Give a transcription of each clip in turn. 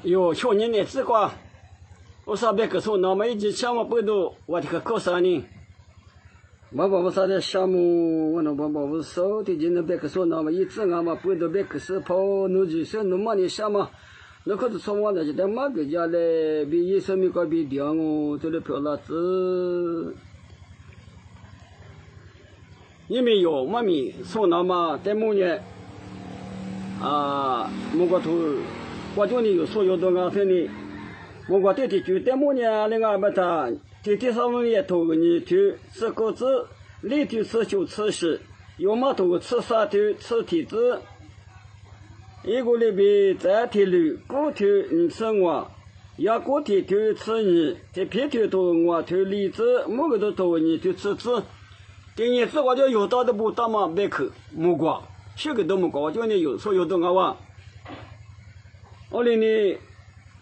有去年的这个，我说别个说那么一直项目不多，我这个搞啥呢？我把我啥的项目，我那把我手的今天别个说那么一直俺们不多别个是跑，弄就是弄么的项目，那可是从我那就在马个家嘞，比一生米个比两哦，这里漂了子。因为有妈咪说那么在某年某个头。我叫你有所有的安排呢，我对的就在某年另外把它第三份也投你投吃果子，里头吃就吃食，要么投吃沙头吃蹄子，一个里边再提溜骨头你吃我，要骨头头吃你，这皮头投我投梨子，某个都投你就吃子，第二次我就有到的不大嘛别去木瓜，这个都木瓜，我叫你有所有的安排。我哩呢，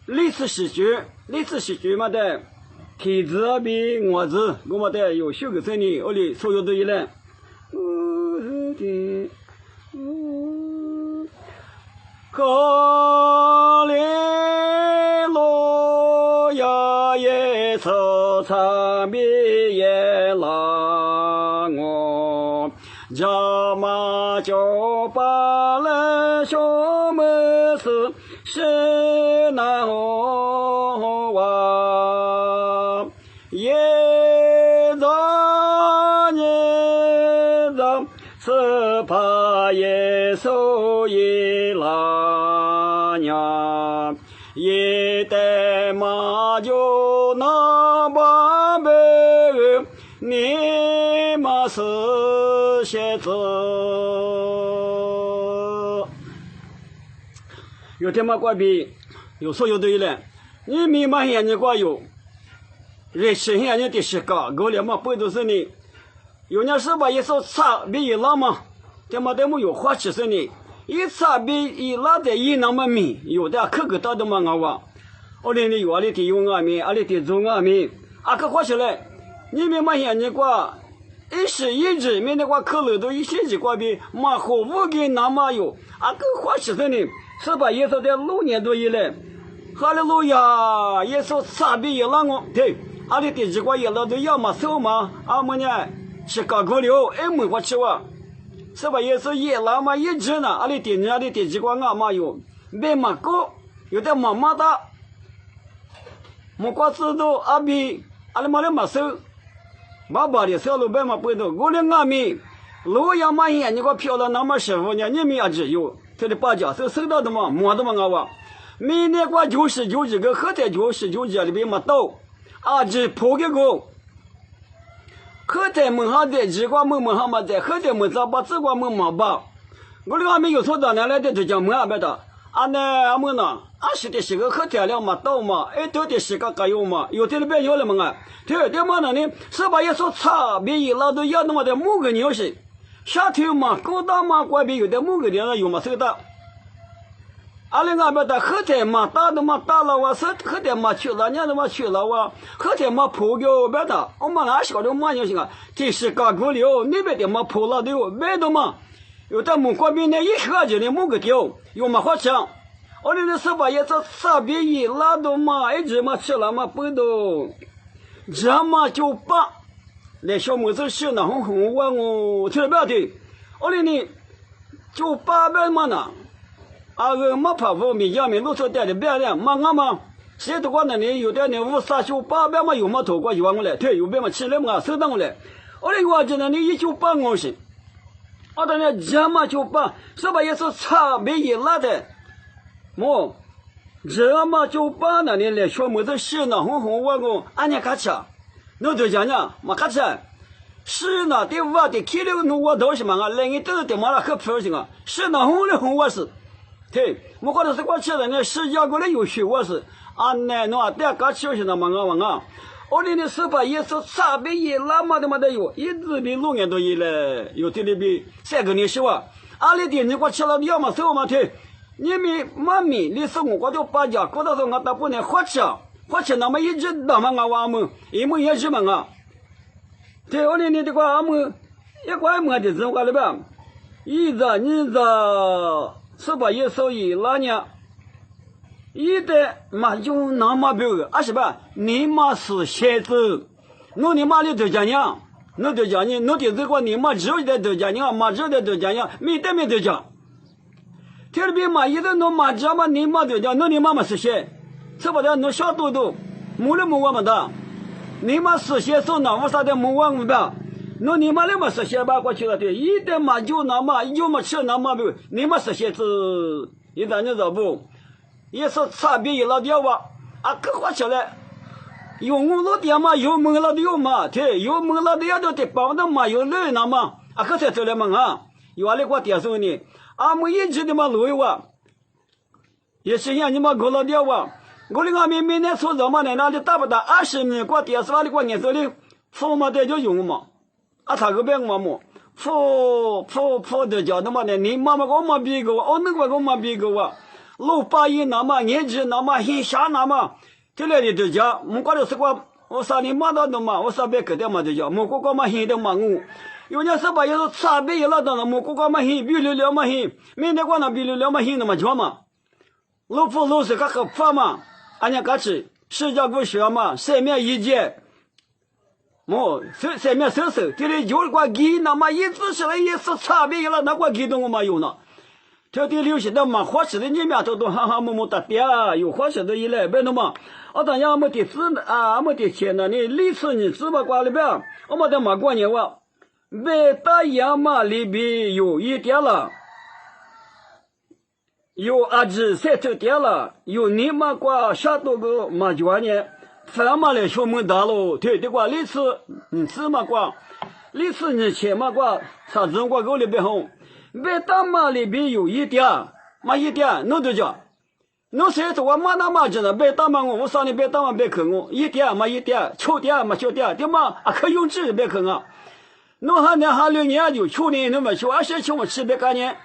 历史喜剧嘛的，蹄子啊比我子，我嘛的有修个生意，我哩所有都一来。可怜罗呀耶色长比耶拉我，家嘛就把了小么事。是那好哇，也让你让是怕耶稣一拉呀，也得嘛就那把贝你嘛是写字。有天嘛怪比有所有的人，你明白现在怪有，人生现在的是个，我俩嘛不都是呢？有人是把一手差比一拉嘛，他妈的没有花起身呢，一差比一拉的一那么米，有的可个大的嘛我话，我连你有阿里的有阿米，阿里的中阿米，可花起来，你明白现在怪。一时一直面的话，可能都一些几块比马虎无给那么有，个花起身呢。是吧？耶稣在6年多以来，哈利路亚！耶稣差别也让我对，阿里第几个也老都要么手嘛，么呢是搞过了，没我吃哇，是吧？耶稣也老嘛一直呢，阿里第几个俺嘛有，没嘛高，有的嘛嘛大，木瓜子都阿比阿里嘛的嘛手，爸爸的小路白嘛不多，我的阿米，路要嘛眼你个漂亮那么师傅呢，你们也只有。这里把家手到的嘛，摸的嘛我话，每年过99几个，后台99几里边嘛到，只破个个，后台门上的几个门上嘛在，后台门上把这个门嘛把，我的阿没有错的，拿来的就讲门阿别的，呢阿门呢，是的是个后台了嘛到嘛，到的是个有嘛，有的里边有了嘛对嘛呢，是把一说差别一拉都要那么的某个牛是。下头嘛，高大嘛，外边有的某个地方有嘛收到。阿里俺们的后台嘛，大的嘛大了哇，后台嘛去了，伢的嘛去了哇，后台嘛破掉别的，我们那小的嘛就行啊，这是搞过了，那边的嘛破了的哟，别的嘛，有的门关边呢一下就的某个掉，有嘛花枪，我的是把也是傻逼一拉到嘛，一直嘛去了嘛不都，这嘛就把。来小妹子是那红我听不要的，我哩呢就800嘛呢，没怕我米家米路上带的别的嘛俺嘛，谁都管那里有的呢539 800嘛有嘛投过1万我来，对有别嘛起来嘛收当我来，我哩我这那里198我是，我的呢这嘛就把，是吧也是差别一拉的，这嘛就把那里来小妹子是那红我俺家看吃。那就讲呢，嘛看起来，是那的我的开了弄我都是嘛啊，来你都是的嘛了可漂亮啊，是那红我是，对，我觉得是过去的呢，世界过来有学我是，那那的搞起是那嘛啊，我的是把也是差别一拉嘛的嘛的有，一直比6年多以来，有的里比3个年是吧，里的你过去了要么手嘛对，你们妈咪你是我就把家过到时候我大不能花吃。花钱那么一直那么我们，一模也是嘛啊。对，我哩的话我们一块么的生活了吧？一着你着是把一手一拉呢，一的嘛就那么别个，是吧？你妈是孩子，你妈的都讲样，你都讲你，你的这个你妈知道的都讲样，妈知道的都讲样，没得没得讲。特别嘛，一的你妈知道嘛，你妈都讲，你妈妈是谁？是不的？你小肚肚，没了没我们的，你妈是谁？是哪为啥的没我们的？你妈的嘛是谁吧？过去了的，一的嘛就那么，有么吃那么不？你妈是谁子？一旦你知不？也是差别一老点哇，可花起来，有我老点嘛，有门老的有嘛，对，有门老的要都得包的嘛，有人那嘛，可才走来嘛有阿里过点数呢，我一直的嘛路哇，也是像你嘛过老点哇，我的俺们每年说什么呢？那里大不大？20年过点数，阿里过年手里，父母的就用嘛，他个别我么，父的叫那么呢？你妈妈给我妈比个，那个给我妈比个哇。老八爷那么年纪那么很下那么，这来的都讲，我过来是过，我啥你妈到的嘛，我啥别个的嘛就讲，我过过嘛很的嘛我，有人是把有时差别一老到了，我过过嘛很，比流量嘛很，明天过那比流量嘛很那么讲嘛，老夫老实个合法嘛，俺家个吃，世界不学嘛，三面一节，三面收拾，这里就过给那么一直是来也是差别一了，那过给动我嘛有呢。这地流行的嘛，花式的你面都哈哈么的嗲，有花式的一来别的嘛，当然我们的资我们的钱呢，你历史你知不挂里边，我们的嘛过年哇，北大洋嘛里边有一点了，有23头点了，有你嘛挂下多个嘛过年，反嘛来说门大喽，对的挂历史你知嘛挂，历史你钱嘛挂，啥子挂够里边红。北大马里边有一点，嘛一点，侬都讲，侬谁说我妈那嘛知道？北大马我上你北大马别看我一点嘛一点，小点嘛小点，对嘛？可用纸别看啊！侬还年还6年就去年侬没去，27我吃别干年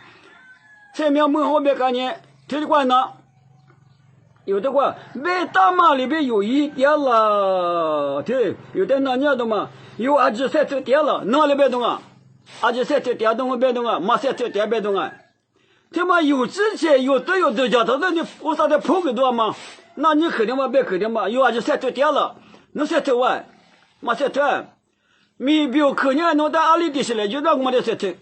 ，3秒门后别干年，这里管呢？有的话，北大马里边有一点了，对，有的那年的嘛，有23头点了，哪里别动啊？23头点动我别动啊，马3头点别动啊。他妈有之前有的叫他说你为啥得碰个多嘛？那你肯定嘛别肯定嘛，有23头点了，那3头啊，马3头，没表可能弄到阿里的是来就让我们的3头。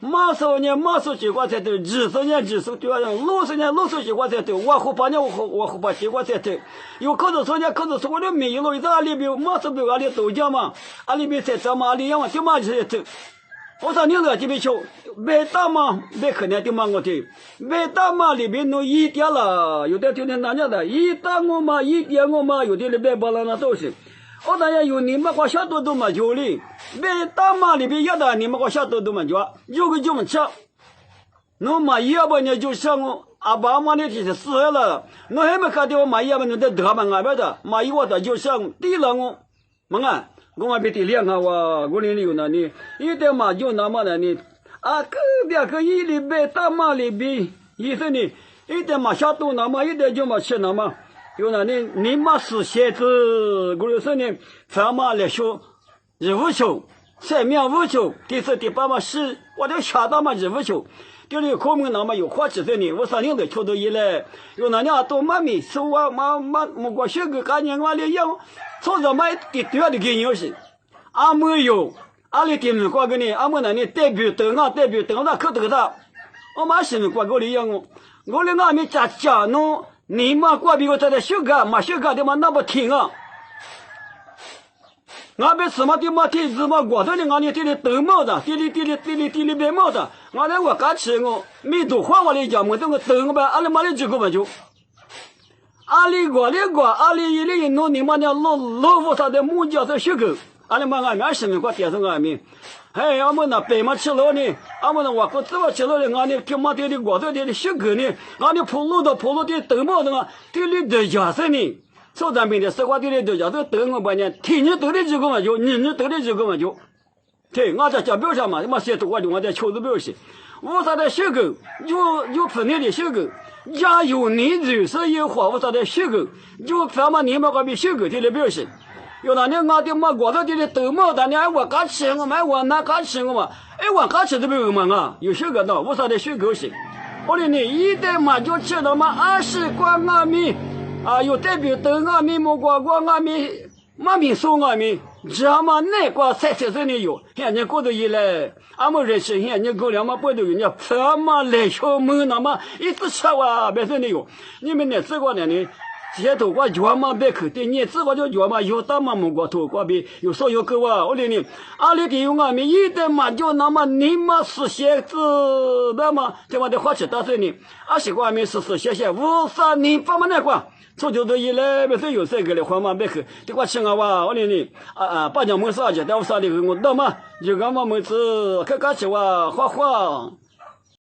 马10年几块3头，20年对吧？60年几块3头，我后8年我后8几块3头，有可能说我都没有了，一阿里边马10边阿里都讲嘛，阿里边3头嘛，阿里样嘛就马3头。我说你这这边瞧，北大嘛别可能的嘛我的，北大嘛里边弄一点了，有的就那哪样的，一大我嘛一点我嘛，有的里边把那都是。我当然有你们个小多嘛就哩，北大嘛里边有的你们个小多嘛就，有个就么吃，侬嘛要不呢就像我阿爸妈那天是死了，侬还没看到我嘛要不侬得得嘛俺别的，嘛一我的就像地了我，么啊，我嘛别地两个我里有那呢，一点嘛就那么的呢，个别个一里北大嘛里边，意思呢，一点嘛小多那么一点就嘛吃那么。有那你妈是孩子，我就说呢，咱妈来说15球，3秒5球，第4第8嘛10，我都下到嘛15球，第6考门那么有花几岁呢？我3年的球都一来，有那年都妈咪说我我学个概念我来养，从这买的多的给你是，没有，阿里店面挂给你，没那你代表等那可得他，我妈是挂给我养我来俺们家弄。你妈过比我在这修改嘛修改的嘛那不听啊！俺别什么的嘛听什么过头的，俺你这里都没的，这里别没的，俺来我干吃我没多花我来讲，我这个等吧，阿里妈的这个嘛就，阿里阿里一里弄你妈的老夫啥的木匠在修改，阿里妈俺们什么过点上俺们。哎，俺们那白嘛吃了呢，俺们那我哥怎么吃了呢？俺那他妈的过头的修改呢，俺那跑路的等么的啊，这里的家是呢，说咱们的实话这里的家是等我半年，天天等的这个嘛就，年等的这个嘛就，对，俺在家表上嘛，他妈写多我就俺在秋子表示，我啥的修改，有分内的修改，家有你就是有话，我啥的修改，就咱们你们那边修改这里表示。有那年俺的嘛过头的都没，但你还我干吃我买我那干吃我嘛，我干吃都没有嘛有修改的，我啥的修改是，我哩呢，一代嘛就吃到嘛20块外面，啊，有代表等外面莫瓜外面，马面送外面，只要嘛那瓜30岁的有，现在过头一来，俺们认识现在过两嘛不都有，人家这么来小门那么一直吃哇，别说的有，你们呢这个呢？街头瓜脚嘛别口的，你这个就脚嘛有大嘛木瓜头瓜比有所有个哇，我哩呢，阿里的有俺们一代嘛就那么你嘛是些子那么对嘛的花钱大岁呢，20块没是谢53年8嘛那瓜，从头到一来别说有这个嘞，花嘛别口，这瓜吃啊哇，我哩呢把讲没啥去，但我啥的我到嘛就俺们每次开吃哇花花。